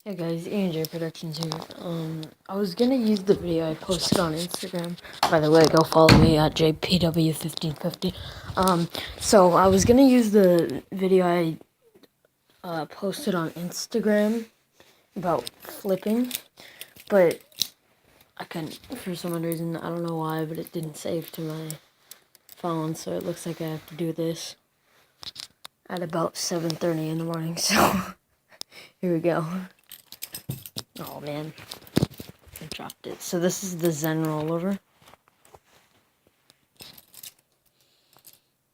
Hey guys, AJ Productions here. I was gonna use the video I posted on Instagram. By the way, go follow me at JPW1550. So I was gonna use the video I posted on Instagram about flipping, but I couldn't for some odd reason. I don't know why, but it didn't save to my phone, so it looks like I have to do this at about 7:30 in the morning. So here we go. Oh man. I dropped it. So this is the Zen rollover.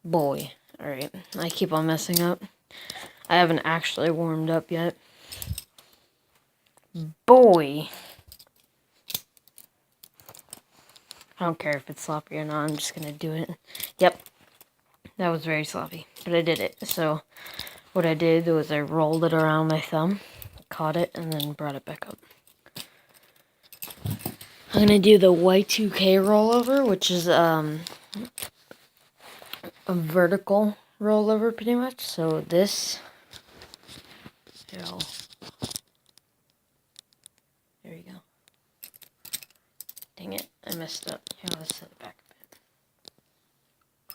Boy. Alright. I keep on messing up. I haven't actually warmed up yet. Boy. I don't care if it's sloppy or not. I'm just going to do it. Yep. That was very sloppy. But I did it. So what I did was I rolled it around my thumb. Caught it. And then brought it back up. I'm going to do the Y2K rollover. Which is a vertical rollover pretty much. So this... Here, there you go. Dang it, I messed up. Here, let's set it back a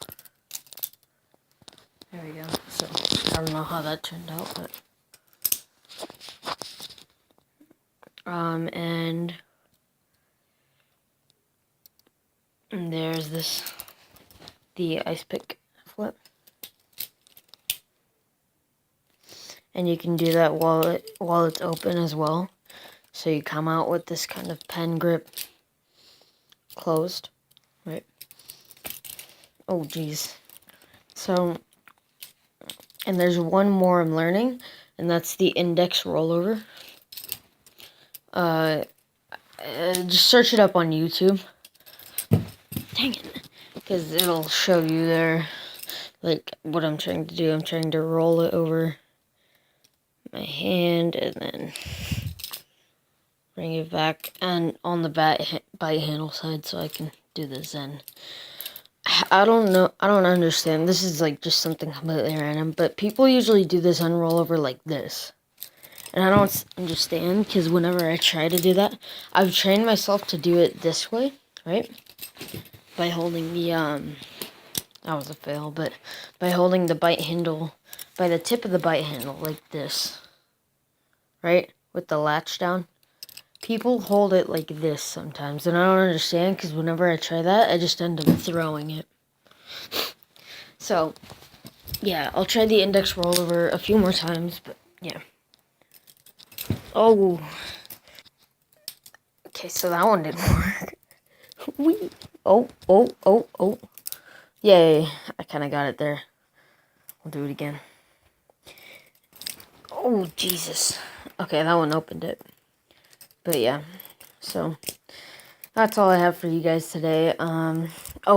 bit. There we go. So, I don't know how that turned out, but... and there's the ice pick flip. And you can do that while it's open as well. So you come out with this kind of pen grip closed, right? Oh, geez. So, and there's one more I'm learning, and that's the index rollover. Just search it up on YouTube. Dang it. Because it'll show you there, like, what I'm trying to do. I'm trying to roll it over my hand and then bring it back and on the bite handle side so I can do the Zen. I don't know. I don't understand. This is like just something completely random, but people usually do the Zen rollover like this. And I don't understand because whenever I try to do that, I've trained myself to do it this way, right? By holding the, that was a fail, but by holding the bite handle, by the tip of the bite handle, like this, right? With the latch down. People hold it like this sometimes, and I don't understand because whenever I try that, I just end up throwing it. So, yeah, I'll try the index rollover a few more times, but yeah. Oh. Okay, so that one didn't work. Whee. Oh. Yay, I kind of got it there. We'll do it again. Oh, Jesus. Okay, that one opened it. But yeah, so that's all I have for you guys today. Oh,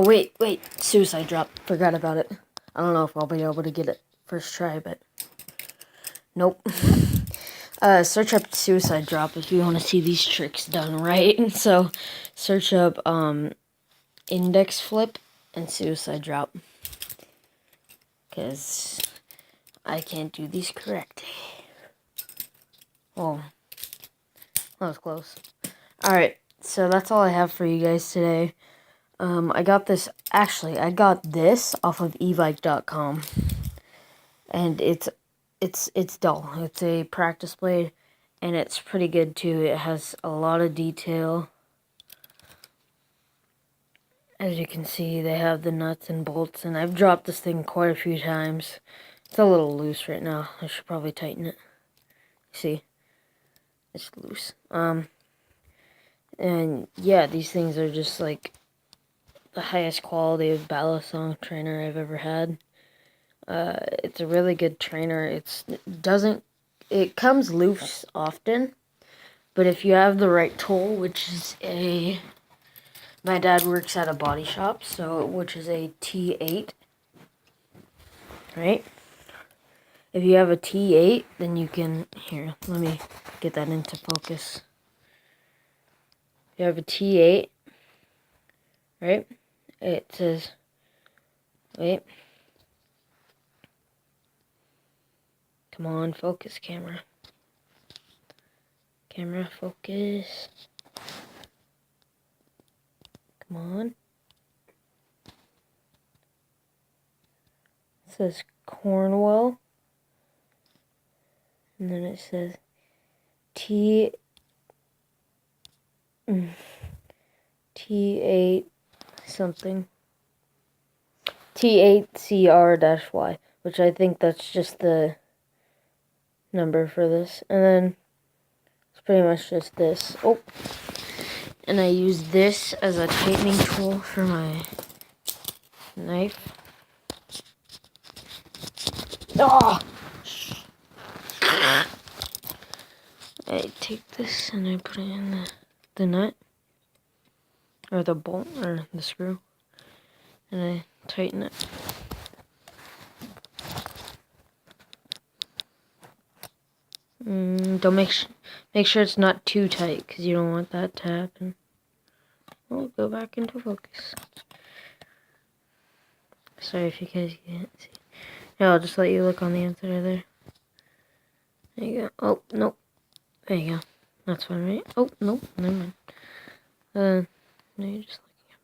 wait. Suicide drop. Forgot about it. I don't know if I'll be able to get it first try, but nope. Search up suicide drop if you want to see these tricks done right. So, search up, index flip and suicide drop. Because I can't do these correctly. Oh, that was close. Alright, so that's all I have for you guys today. I got this off of evike.com. And it's dull. It's a practice blade, and it's pretty good too. It has a lot of detail. As you can see, they have the nuts and bolts, and I've dropped this thing quite a few times. It's a little loose right now. I should probably tighten it. See? It's loose. And yeah, these things are just like the highest quality of Balisong trainer I've ever had. It's a really good trainer. It comes loose often, but if you have the right tool, my dad works at a body shop, which is a T8, right? If you have a T8, then you can, here, let me get that into focus. If you have a T8, right? It says, wait. Come on, focus camera. Camera, focus. Come on. It says Cornwall. And then it says T8 something. T8CR-Y, which I think that's just the number for this. And then it's pretty much just this. Oh, and I use this as a tightening tool for my knife. Oh! I take this and I put it in the nut, or the bolt, or the screw, and I tighten it. Don't make sure it's not too tight, because you don't want that to happen. We'll go back into focus. Sorry if you guys can't see. Yeah, I'll just let you look on the inside of there. There you go. Oh, nope. There you go. That's fine, right? Oh, nope. Never mind. No, you're just looking at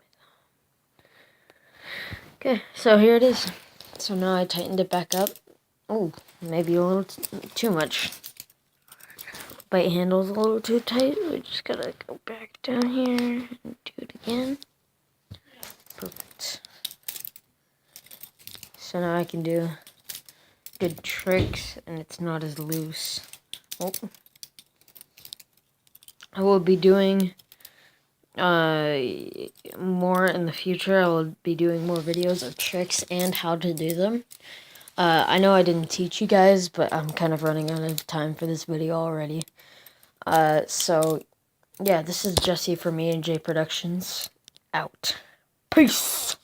me. Okay, so here it is. So now I tightened it back up. Oh, maybe a little too much. Bite handle's a little too tight. We just gotta go back down here and do it again. Perfect. So now I can do good tricks and it's not as loose. Oh. I will be doing more in the future. I will be doing more videos of tricks and how to do them. I know I didn't teach you guys, but I'm kind of running out of time for this video already. So, yeah, this is Jesse from E&J Productions. Out. Peace!